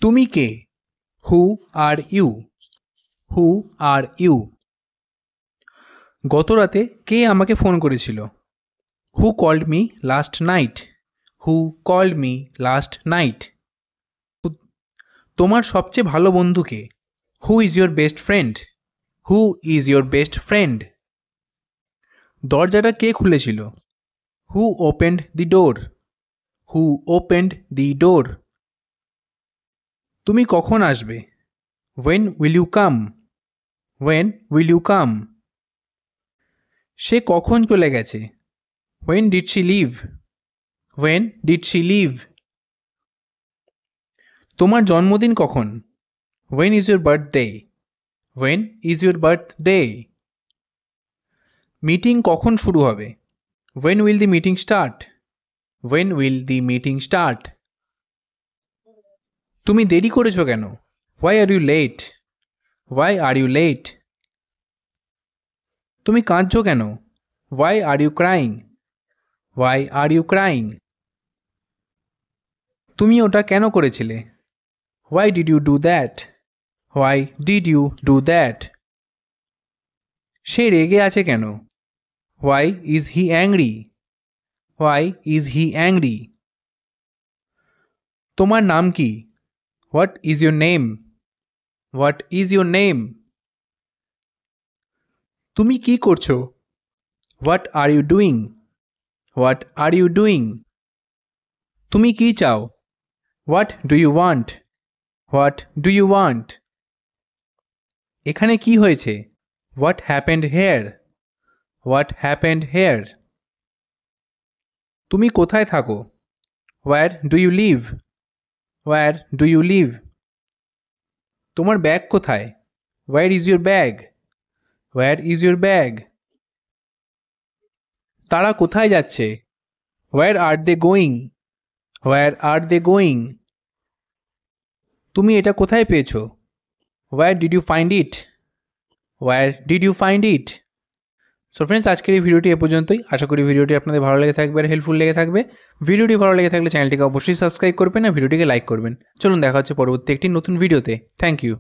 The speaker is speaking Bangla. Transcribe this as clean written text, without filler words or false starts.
তুমি কে? হু are you? Who are you? গত রাতে কে আমাকে ফোন করেছিল? Who called me last night? Who called me last night? তোমার সবচেয়ে ভালো বন্ধু কে? Who is your best friend? Who is your best friend? দরজাটা কে খুলেছিল? Who opened the door? Who opened দি ডোর? তুমি কখন আসবে? When will you come? When will you come? সে কখন চলে গেছে? When did she leave? When did she leave? তোমার জন্মদিন কখন? When is your birthday? When is your birthday? Meeting কখন শুরু হবে? When will the meeting start? When will the meeting start? তুমি দেরি করেছো কেন? Why are you late? Why are you late? তুমি কাঁদছো কেন? Why are you crying? Why are you crying? তুমি ওটা কেন করেছিলে? Why did you do that? Why did you do that? সে রেগে আছে কেন? Why is he angry? Why is he angry? তোমার নাম কি? What is your name? What is your name? তুমি কি করছো? What are you doing? What are you doing? তুমি কি চাও? What do you want? What do you want? এখানে কি হয়েছে? What happened here? What happened here? তুমি কোথায় থাকো? Where do you live? Where do you live? তোমার ব্যাগ কোথায়? Where is your bag? Where is your bag? তারা কোথায় যাচ্ছে? Where are they going? Where are they going? তুমি এটা কোথায় পেয়েছো? Where did you find it? Where did you find it? So friends, আজকের এই ভিডিওটি এ পর্যন্তই। আশা করি ভিডিওটি আপনাদের ভালো লেগে থাকবে আর হেল্পফুল লেগে থাকবে। ভিডিওটি ভালো লেগে থাকলে চ্যানেলটিকে অবশ্যই সাবস্ক্রাইব করবেন আর ভিডিওটিকে লাইক করবেন। চলুন দেখা হচ্ছে পরবর্তী একটি নতুন ভিডিওতে। Thank you.